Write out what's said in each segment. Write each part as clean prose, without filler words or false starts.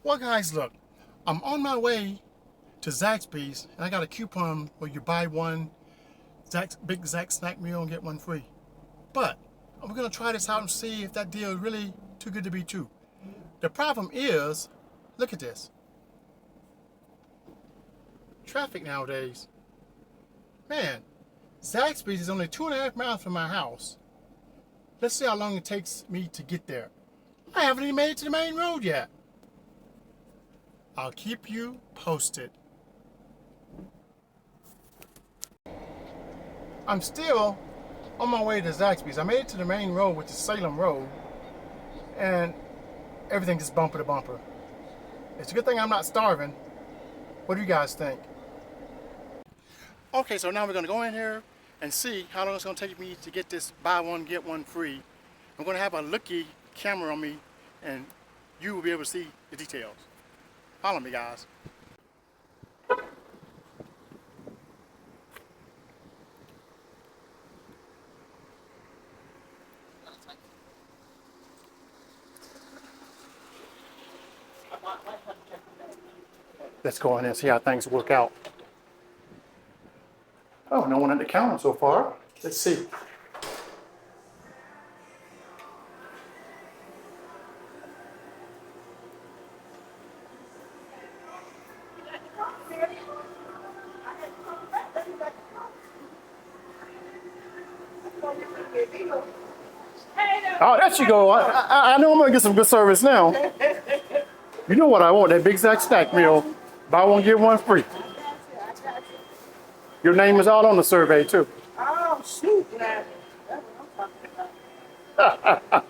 Well guys, look, I'm on my way to Zaxby's and I got a coupon where you buy one big Zax snack meal and get one free. But I'm gonna try this out and see if that deal is really too good to be true. The problem is, look at this. Traffic nowadays. Man, Zaxby's is only 2.5 miles from my house. Let's see how long it takes me to get there. I haven't even made it to the main road yet. I'll keep you posted. I'm still on my way to Zaxby's. I made it to the main road, which is Salem Road, and everything just bumper to bumper. It's a good thing I'm not starving. What do you guys think? Okay, so now we're gonna go in here and see how long it's gonna take me to get this buy one, get one free. I'm gonna have a looky camera on me and you will be able to see the details. Follow me, guys. Let's go in and see how things work out. Oh, no one at the counter so far. Let's see. Oh, there you go. I know I'm gonna get some good service now. You know what I want, that big Zax snack meal. Buy one, get one free. Your name is all on the survey too. Oh, shoot, man. That's what I'm talking about.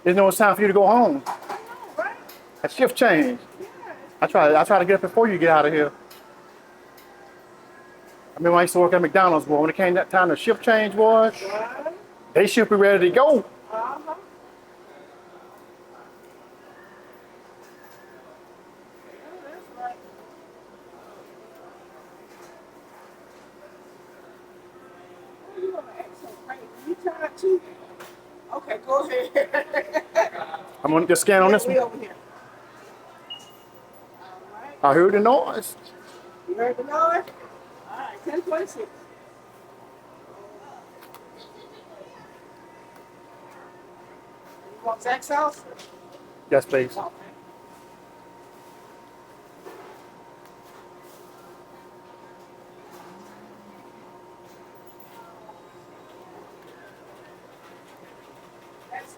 There's no time for you to go home. I know, right? A shift change. Yeah. I try to get up before you get out of here. I mean, when I used to work at McDonald's, boy, when it came that time to shift change, boy, Right. they should be ready to go. Uh-huh. Yeah, that's right. Oh, you gonna act so crazy. You tired too? Okay, go ahead. I'm gonna just scan on this We one. over here. All right. I heard the noise. You heard the noise? All right, 10:26. You want Zach's sauce? Yes, please. Okay. That's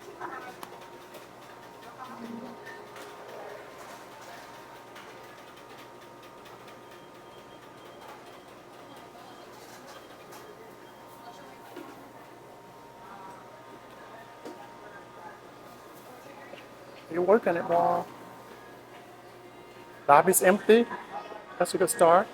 You're working it, boy. Lobby's empty. That's a good start.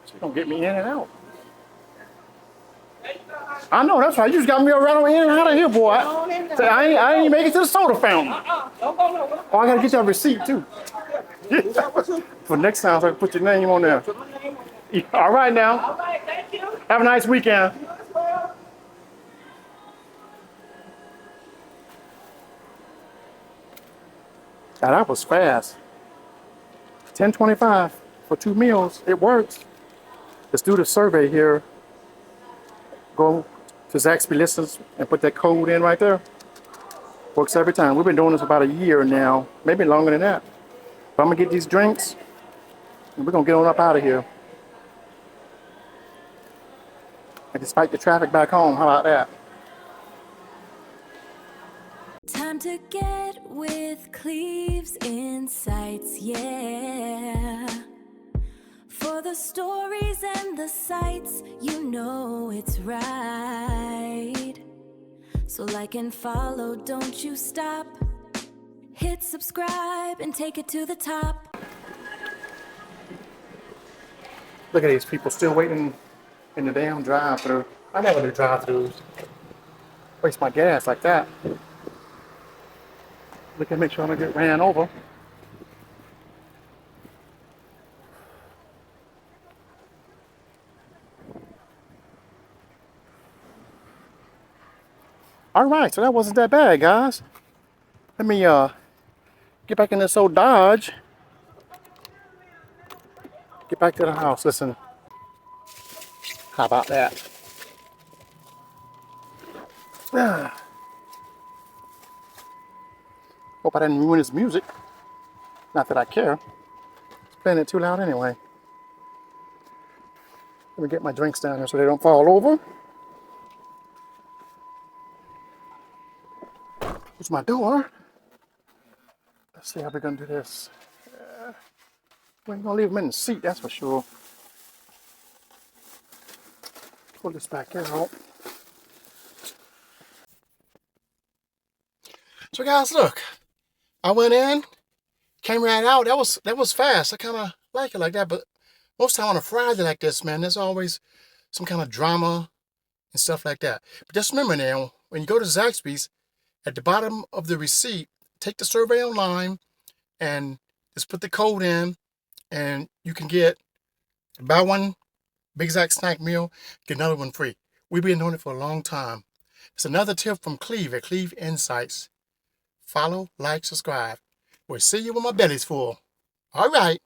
She's gonna get me in and out. I know, that's right. You just got me right on in and out of here, boy. Say, I ain't even make it to the soda fountain. Don't go nowhere. Oh, I gotta get that receipt too. For next time, so I can put your name on there. All right now. All right, thank you. Have a nice weekend. You as well. Now, that was fast. 10.25 for 2 meals. It works. Let's do the survey here. Go to Zaxby listens and put that code in right there. Works every time. We've been doing this about a year now, maybe longer than that. But I'm gonna get these drinks and we're gonna get on up out of here. And just fight the traffic back home. How about that? Time to get with Cleaves Insights, yeah. For the stories and the sights, you know it's right. So like and follow, don't you stop. Hit subscribe and take it to the top. Look at these people still waiting in the damn drive-thru. I never do drive-thrus. Waste my gas like that. Look at make sure I don't get ran over. All right, so that wasn't that bad, guys. Let me get back in this old Dodge. Get back to the house. Listen, how about that? Hope I didn't ruin his music. Not that I care. It's playing it too loud anyway. Let me get my drinks down there so they don't fall over. Here's my door. Let's see how we're gonna do this. We ain't gonna leave them in the seat, that's for sure. Pull this back out. So guys, look. I went in, came right out. That was fast. I kind of like it like that, but most time on a Friday like this, man, there's always some kind of drama and stuff like that. But just remember now, when you go to Zaxby's, at the bottom of the receipt, take the survey online and just put the code in, and you can buy one Big Zax snack meal, get another one free. We've been doing it for a long time. It's another tip from Cleve at Cleve Insights. Follow, like, subscribe. We'll see you when my belly's full. All right.